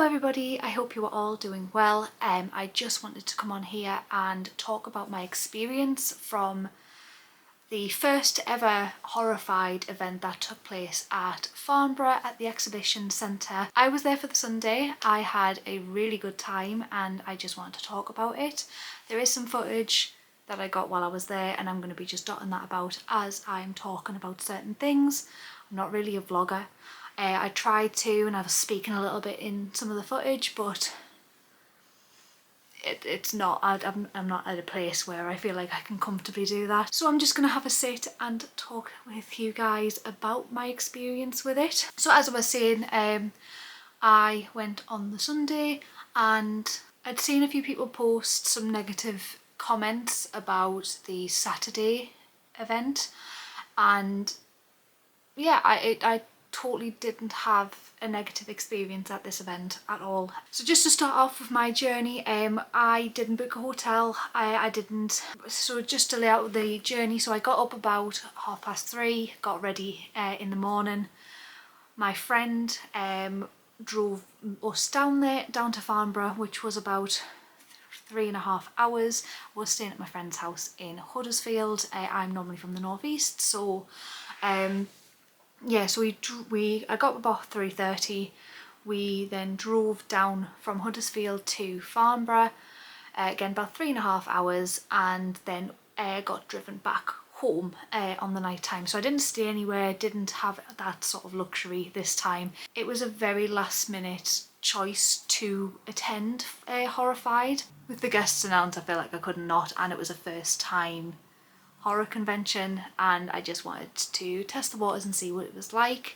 Hello everybody, I hope you are all doing well. I just wanted to come on here and talk about my experience from the first ever Horrorfied event that took place at Farnborough at the exhibition centre. I was there for the Sunday. I had a really good time and I just wanted to talk about it. There is some footage that I got while I was there and I'm going to be just dotting that about as I'm talking about certain things. I'm not really a vlogger. I tried to, and I was speaking a little bit in some of the footage, but it's not, I'm not at a place where I feel like I can comfortably do that. So I'm just going to have a sit and talk with you guys about my experience with it. So as I was saying, I went on the Sunday and I'd seen a few people post some negative comments about the Saturday event, and yeah, I totally didn't have a negative experience at this event at all. So just to start off with my journey, I didn't book a hotel. I didn't. So just to lay out the journey, so I got up about 3:30, got ready in the morning. My friend drove us down to Farnborough, which was about 3.5 hours. I was staying at my friend's house in Huddersfield. I'm normally from the northeast, so yeah, so I got up about 3:30. We then drove down from Huddersfield to Farnborough, again about 3.5 hours, and then got driven back home on the night time. So I didn't stay anywhere, didn't have that sort of luxury this time. It was a very last minute choice to attend Horrorfied. With the guests announced, I felt like I could not, and it was a first time horror convention and I just wanted to test the waters and see what it was like.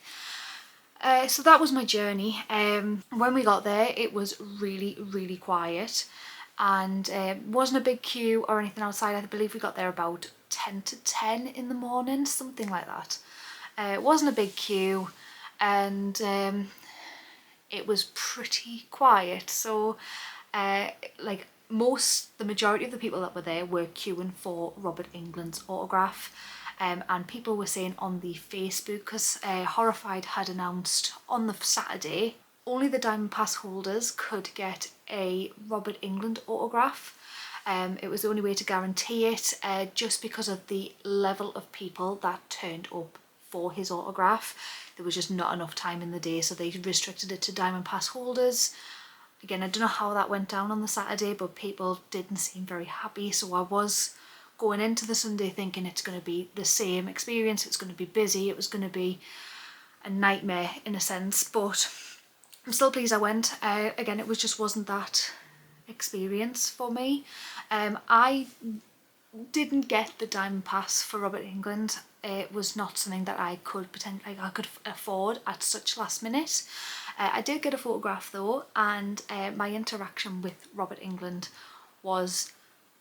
So that was my journey. When we got there it was really quiet and wasn't a big queue or anything outside. I believe we got there about 10 to 10 in the morning, something like that. It wasn't a big queue and it was pretty quiet, so like the majority of the people that were there were queuing for Robert Englund's autograph, and people were saying on the Facebook, because Horrorfied had announced on the Saturday only the Diamond Pass holders could get a Robert Englund autograph. It was the only way to guarantee it, just because of the level of people that turned up for his autograph. There was just not enough time in the day, so they restricted it to Diamond Pass holders. Again, I don't know how that went down on the Saturday, but people didn't seem very happy. So I was going into the Sunday thinking it's going to be the same experience. It's going to be busy. It was going to be a nightmare in a sense, but I'm still pleased I went. Again, it just wasn't that experience for me. I didn't get the Diamond Pass for Robert Englund. It was not something that I could afford at such last minute. I did get a photograph though, and my interaction with Robert Englund was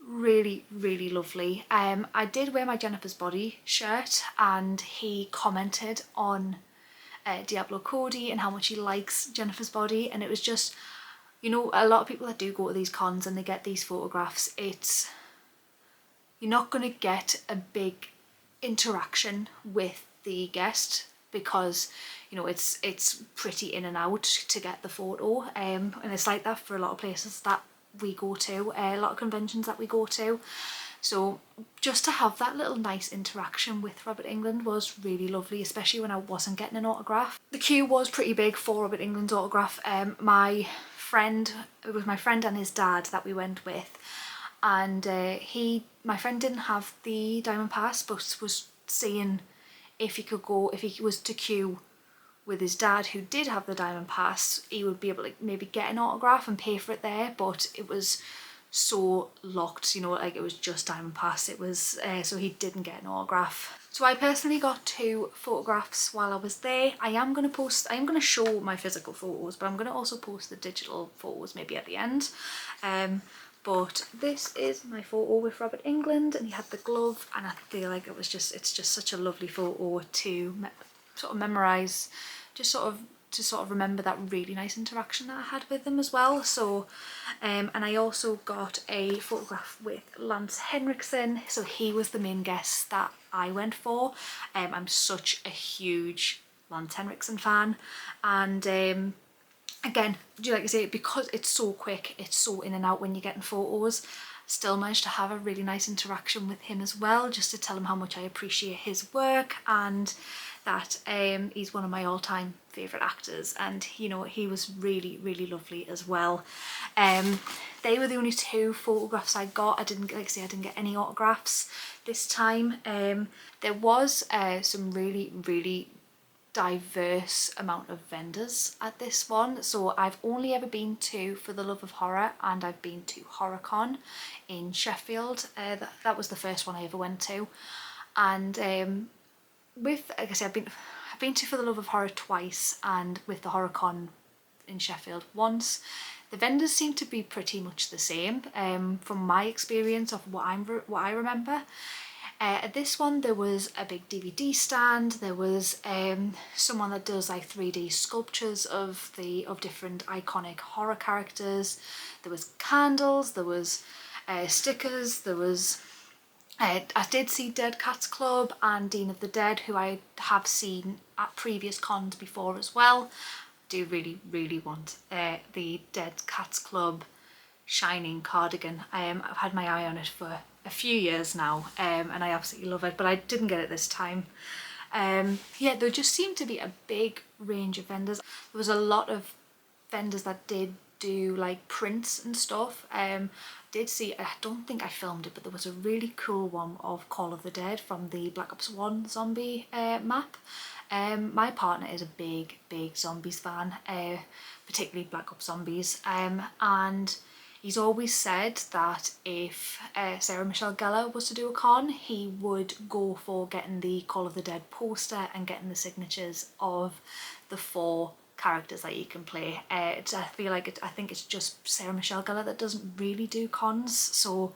really lovely. I did wear my Jennifer's Body shirt and he commented on Diablo Cody and how much he likes Jennifer's Body, and it was just, you know, a lot of people that do go to these cons and they get these photographs, you're not going to get a big interaction with the guest because, you know, it's pretty in and out to get the photo, and it's like that for a lot of places that we go to, a lot of conventions that we go to. So just to have that little nice interaction with Robert Englund was really lovely, especially when I wasn't getting an autograph. The queue was pretty big for Robert Englund's autograph. It was my friend and his dad that we went with, and my friend didn't have the Diamond Pass but was seeing if he was to queue with his dad who did have the Diamond Pass, he would be able to maybe get an autograph and pay for it there, but it was so locked, you know, like it was just Diamond Pass. It was so he didn't get an autograph. So I personally got 2 photographs while I was there. I am going to show my physical photos, but I'm going to also post the digital photos maybe at the end. But this is my photo with Robert Englund, and he had the glove, and I feel like it's just such a lovely photo to sort of memorise, just sort of remember that really nice interaction that I had with them as well. So and I also got a photograph with Henriksen, so he was the main guest that I went for. I'm such a huge Henriksen fan, and Again, like I say, because it's so quick, it's so in and out when you're getting photos, still managed to have a really nice interaction with him as well, just to tell him how much I appreciate his work and that he's one of my all-time favourite actors, and you know, he was really, really lovely as well. They were the only two photographs I got. I didn't, like I say, I didn't get any autographs this time. There was some really, really diverse amount of vendors at this one. So I've only ever been to For the Love of Horror, and I've been to HorrorCon in Sheffield. That was the first one I ever went to. And with, like I said, I've been to For the Love of Horror twice, and with the HorrorCon in Sheffield once. The vendors seem to be pretty much the same from my experience of what I remember. At this one there was a big DVD stand, there was someone that does like 3D sculptures of different iconic horror characters, there was candles, there was stickers, there was I did see Dead Cats Club and Dean of the Dead, who I have seen at previous cons before as well. Do really, really want the Dead Cats Club Shining cardigan. I've had my eye on it for a few years now, and I absolutely love it, but I didn't get it this time. Yeah, there just seemed to be a big range of vendors. There was a lot of vendors that did do like prints and stuff. Did see, I don't think I filmed it, but there was a really cool one of Call of the Dead from the Black Ops 1 zombie map. My partner is a big zombies fan, particularly Black Ops Zombies, and he's always said that if Sarah Michelle Gellar was to do a con, he would go for getting the Call of the Dead poster and getting the signatures of the 4 characters that you can play. I think it's just Sarah Michelle Gellar that doesn't really do cons, so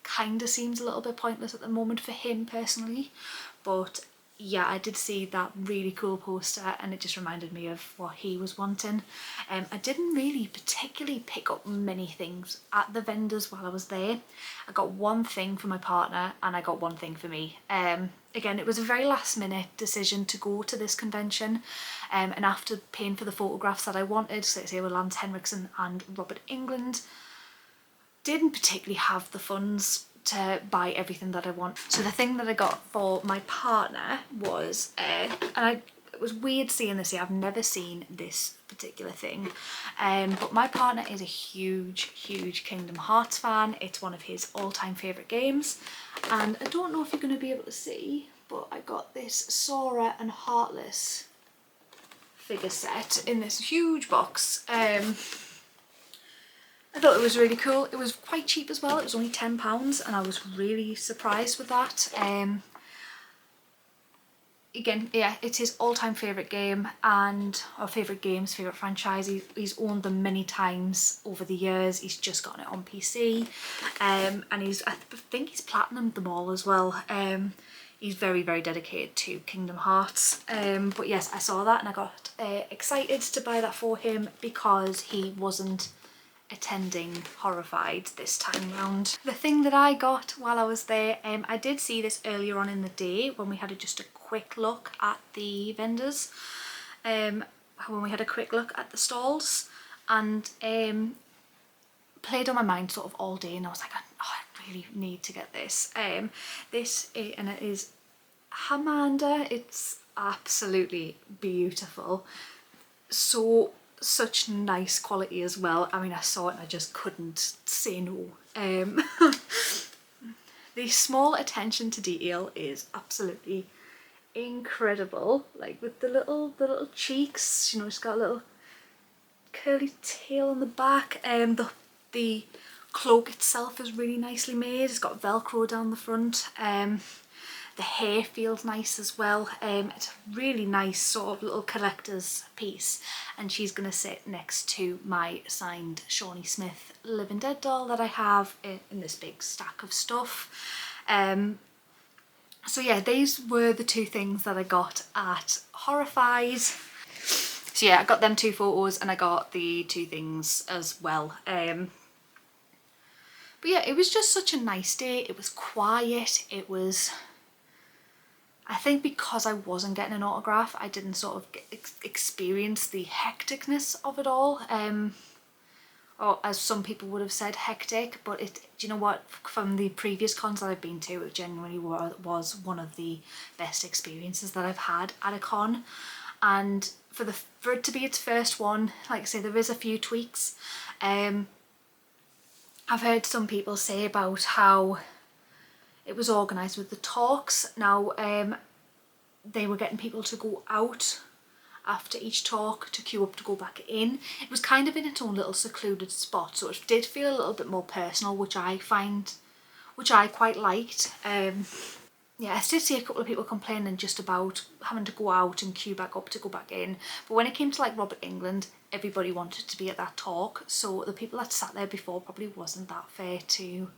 kind of seems a little bit pointless at the moment for him personally. But yeah, I did see that really cool poster and it just reminded me of what he was wanting. I didn't really particularly pick up many things at the vendors while I was there. I got one thing for my partner and I got one thing for me. Again, it was a very last minute decision to go to this convention, and after paying for the photographs that I wanted, so let's say with Lance Henriksen and Robert Englund, didn't particularly have the funds to buy everything that I want. So the thing that I got for my partner was, it was weird seeing this here, I've never seen this particular thing, but my partner is a huge Kingdom Hearts fan. It's one of his all-time favourite games, and I don't know if you're going to be able to see, but I got this Sora and Heartless figure set in this huge box. I thought it was really cool. It was quite cheap as well. It was only £10 and I was really surprised with that. Again, yeah, it's his all-time favourite game and our favourite games, favourite franchise. He's owned them many times over the years. He's just gotten it on PC, and I think he's platinumed them all as well. He's very dedicated to Kingdom Hearts. But yes, I saw that and I got excited to buy that for him because he wasn't attending Horrorfied this time round. The thing that I got while I was there, I did see this earlier on in the day when we had just a quick look at the vendors, when we had a quick look at the stalls, and played on my mind sort of all day, and I was like, oh, I really need to get this. And it is Hamanda. It's absolutely beautiful. Such nice quality as well. I mean, I saw it and I just couldn't say no. The small attention to detail is absolutely incredible. Like with the little cheeks, you know, it's got a little curly tail on the back. The cloak itself is really nicely made. It's got Velcro down the front. The hair feels nice as well. It's a really nice sort of little collector's piece, and she's going to sit next to my signed Shawnee Smith Living Dead doll that I have in this big stack of stuff. So yeah, these were the two things that I got at Horrorfied. So yeah, I got them 2 photos and I got the 2 things as well. But yeah, it was just such a nice day. It was quiet. It was I think because I wasn't getting an autograph, I didn't sort of experience the hecticness of it all. Or as some people would have said, hectic, but do you know what, from the previous cons that I've been to, it genuinely was one of the best experiences that I've had at a con. And for it to be its first one, like I say, there is a few tweaks. I've heard some people say about how it was organised with the talks. Now, they were getting people to go out after each talk to queue up to go back in. It was kind of in its own little secluded spot, so it did feel a little bit more personal, which I quite liked. Yeah, I did see a couple of people complaining just about having to go out and queue back up to go back in, but when it came to like Robert Englund, everybody wanted to be at that talk, so the people that sat there before probably wasn't that fair to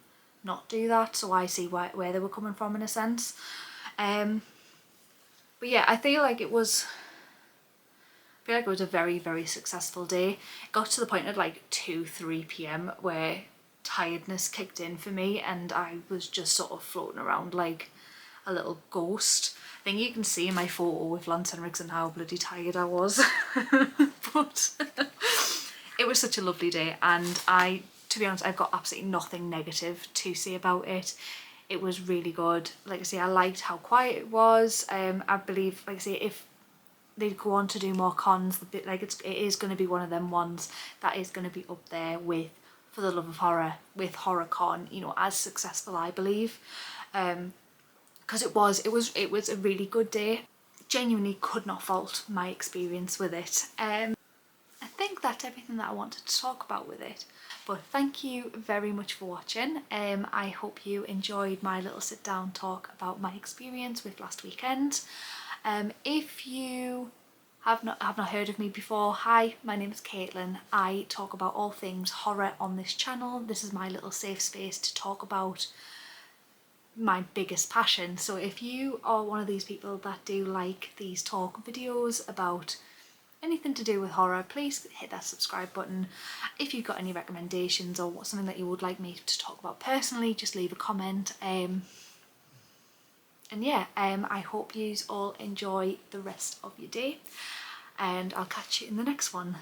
not do that, so I see where they were coming from in a sense. But yeah, I feel like it was a very, very successful day. It got to the point at like 2-3 p.m. where tiredness kicked in for me, and I was just sort of floating around like a little ghost. I think you can see in my photo with Lance Henriksen how bloody tired I was. But it was such a lovely day, and to be honest, I've got absolutely nothing negative to say about it. It was really good. Like I say, I liked how quiet it was. I believe, like I say, if they go on to do more cons, like it is going to be one of them ones that is going to be up there with For the Love of Horror, with HorrorCon, you know, as successful, I believe. Because it was a really good day. Genuinely could not fault my experience with it. I think that's everything that I wanted to talk about with it. But thank you very much for watching. I hope you enjoyed my little sit down talk about my experience with last weekend. If you have not heard of me before, hi, my name is Caitlin. I talk about all things horror on this channel. This is my little safe space to talk about my biggest passion. So if you are one of these people that do like these talk videos about anything to do with horror, please hit that subscribe button. If you've got any recommendations or something that you would like me to talk about personally, just leave a comment. And yeah, I hope you all enjoy the rest of your day, and I'll catch you in the next one.